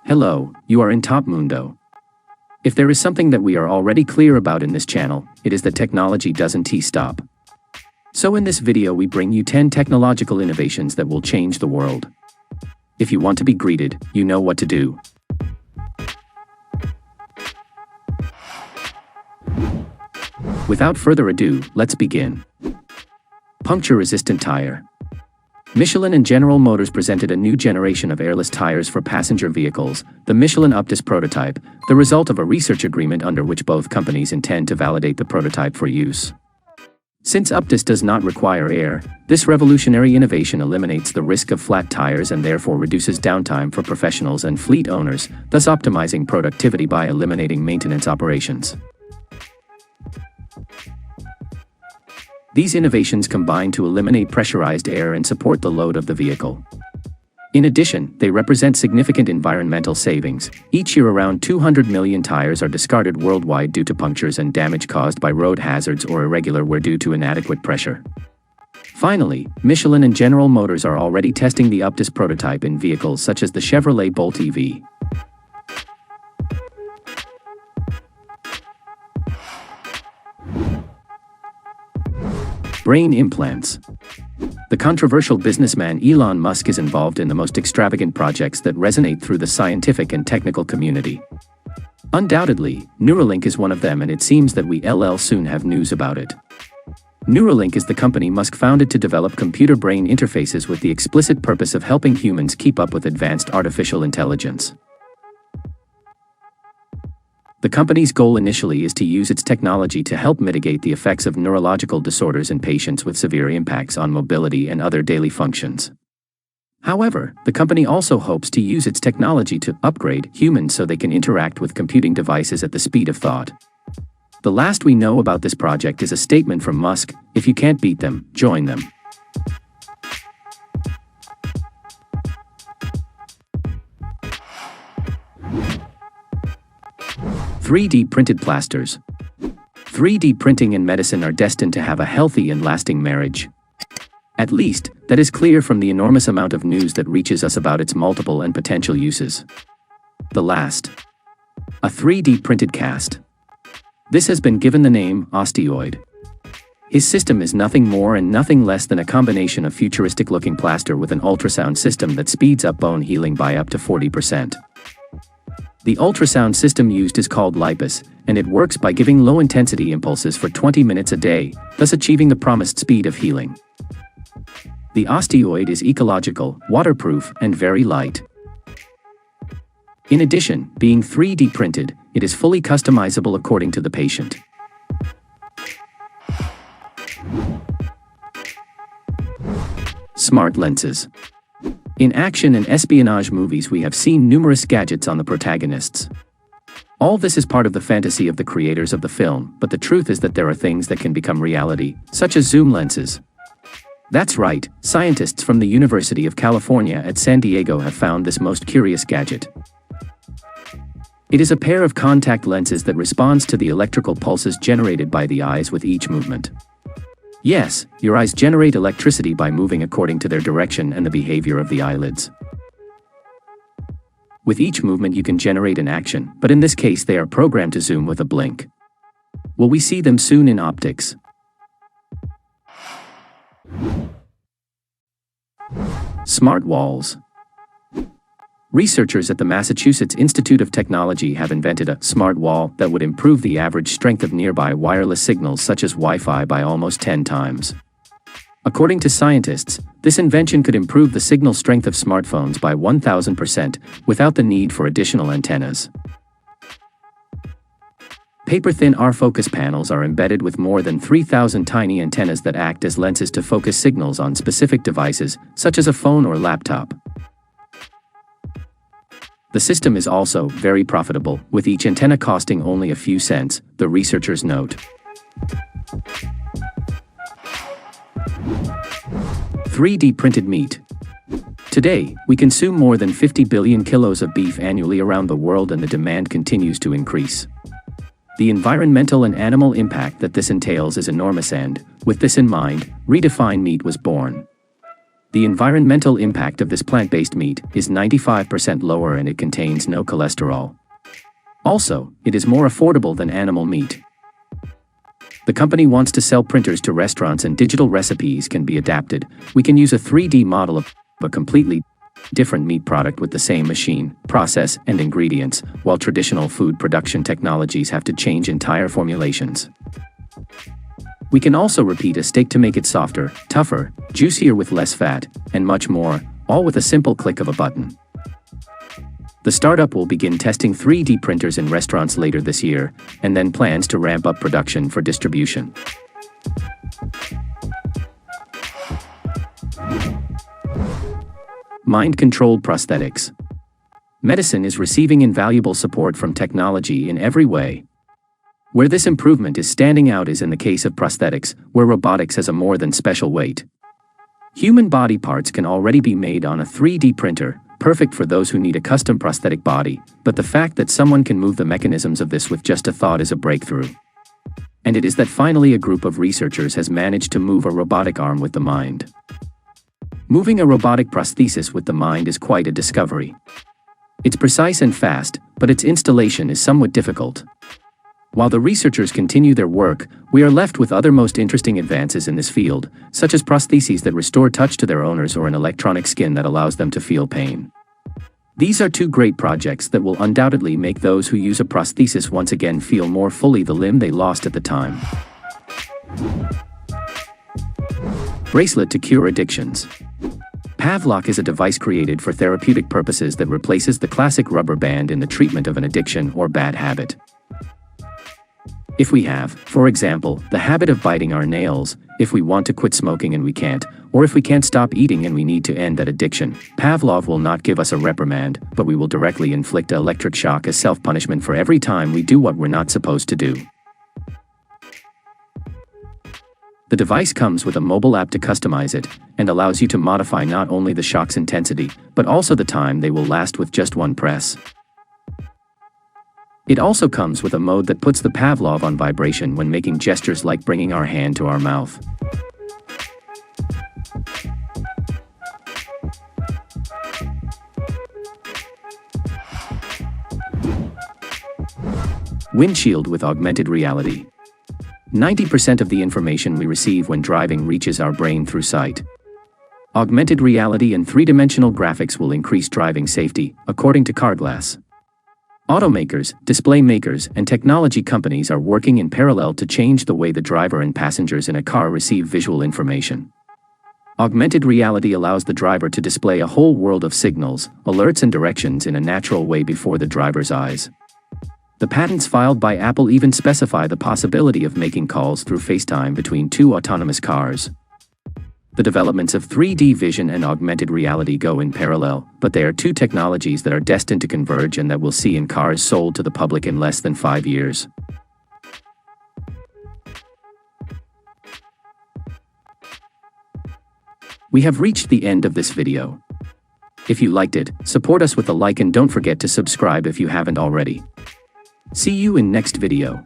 Hello, you are in Top Mundo. If there is something that we are already clear about in this channel, it is that technology doesn't stop. So in this video we bring you 10 technological innovations that will change the world. If you want to be greeted, you know what to do. Without further ado, let's begin. Puncture-resistant tire. Michelin and General Motors presented a new generation of airless tires for passenger vehicles, the Michelin Uptis prototype, the result of a research agreement under which both companies intend to validate the prototype for use. Since Uptis does not require air, this revolutionary innovation eliminates the risk of flat tires and therefore reduces downtime for professionals and fleet owners, thus optimizing productivity by eliminating maintenance operations. These innovations combine to eliminate pressurized air and support the load of the vehicle. In addition, they represent significant environmental savings. Each year around 200 million tires are discarded worldwide due to punctures and damage caused by road hazards or irregular wear due to inadequate pressure. Finally, Michelin and General Motors are already testing the Uptis prototype in vehicles such as the Chevrolet Bolt EV. Brain implants. The controversial businessman Elon Musk is involved in the most extravagant projects that resonate through the scientific and technical community. Undoubtedly, Neuralink is one of them, and it seems that we'll soon have news about it. Neuralink is the company Musk founded to develop computer-brain interfaces with the explicit purpose of helping humans keep up with advanced artificial intelligence. The company's goal initially is to use its technology to help mitigate the effects of neurological disorders in patients with severe impacts on mobility and other daily functions. However, the company also hopes to use its technology to upgrade humans so they can interact with computing devices at the speed of thought. The last we know about this project is a statement from Musk: "If you can't beat them, join them." "3D printed plasters. 3D printing and medicine are destined to have a healthy and lasting marriage. At least, that is clear from the enormous amount of news that reaches us about its multiple and potential uses. The last. A 3D printed cast. This has been given the name osteoid. His system is nothing more and nothing less than a combination of futuristic-looking plaster with an ultrasound system that speeds up bone healing by up to 40%. The ultrasound system used is called Lipus, and it works by giving low-intensity impulses for 20 minutes a day, thus achieving the promised speed of healing. The osteoid is ecological, waterproof, and very light. In addition, being 3D printed, it is fully customizable according to the patient. Smart lenses. In action and espionage movies we have seen numerous gadgets on the protagonists. All this is part of the fantasy of the creators of the film, but the truth is that there are things that can become reality, such as zoom lenses. That's right, scientists from the University of California at San Diego have found this most curious gadget. It is a pair of contact lenses that responds to the electrical pulses generated by the eyes with each movement. Yes, your eyes generate electricity by moving according to their direction and the behavior of the eyelids. With each movement you can generate an action, but in this case they are programmed to zoom with a blink. Will we see them soon in optics? Smart walls. Researchers at the Massachusetts Institute of Technology have invented a smart wall that would improve the average strength of nearby wireless signals such as Wi-Fi by almost 10 times. According to scientists, this invention could improve the signal strength of smartphones by 1000% without the need for additional antennas. Paper-thin R-focus panels are embedded with more than 3,000 tiny antennas that act as lenses to focus signals on specific devices, such as a phone or laptop. The system is also very profitable, with each antenna costing only a few cents, the researchers note. 3D printed meat. Today, we consume more than 50 billion kilos of beef annually around the world, and the demand continues to increase. The environmental and animal impact that this entails is enormous, and, with this in mind, Redefine Meat was born. The environmental impact of this plant-based meat is 95% lower and it contains no cholesterol. Also, it is more affordable than animal meat. The company wants to sell printers to restaurants and digital recipes can be adapted. We can use a 3D model of a completely different meat product with the same machine, process, and ingredients, while traditional food production technologies have to change entire formulations. We can also repeat a steak to make it softer, tougher, juicier with less fat, and much more, all with a simple click of a button. The startup will begin testing 3D printers in restaurants later this year, and then plans to ramp up production for distribution. Mind-controlled prosthetics. Medicine is receiving invaluable support from technology in every way. Where this improvement is standing out is in the case of prosthetics, where robotics has a more than special weight. Human body parts can already be made on a 3D printer, perfect for those who need a custom prosthetic body, but the fact that someone can move the mechanisms of this with just a thought is a breakthrough. And it is that finally a group of researchers has managed to move a robotic arm with the mind. Moving a robotic prosthesis with the mind is quite a discovery. It's precise and fast, but its installation is somewhat difficult. While the researchers continue their work, we are left with other most interesting advances in this field, such as prostheses that restore touch to their owners or an electronic skin that allows them to feel pain. These are two great projects that will undoubtedly make those who use a prosthesis once again feel more fully the limb they lost at the time. Bracelet to cure addictions. Pavlok is a device created for therapeutic purposes that replaces the classic rubber band in the treatment of an addiction or bad habit. If we have, for example, the habit of biting our nails, if we want to quit smoking and we can't, or if we can't stop eating and we need to end that addiction, Pavlov will not give us a reprimand, but we will directly inflict an electric shock as self-punishment for every time we do what we're not supposed to do. The device comes with a mobile app to customize it, and allows you to modify not only the shock's intensity, but also the time they will last with just one press. It also comes with a mode that puts the Pavlov on vibration when making gestures like bringing our hand to our mouth. Windshield with augmented reality. 90% of the information we receive when driving reaches our brain through sight. Augmented reality and three-dimensional graphics will increase driving safety, according to Carglass. Automakers, display makers, and technology companies are working in parallel to change the way the driver and passengers in a car receive visual information. Augmented reality allows the driver to display a whole world of signals, alerts, and directions in a natural way before the driver's eyes. The patents filed by Apple even specify the possibility of making calls through FaceTime between two autonomous cars. The developments of 3D vision and augmented reality go in parallel, but they are two technologies that are destined to converge and that we'll see in cars sold to the public in less than 5 years. We have reached the end of this video. If you liked it, support us with a like and don't forget to subscribe if you haven't already. See you in next video.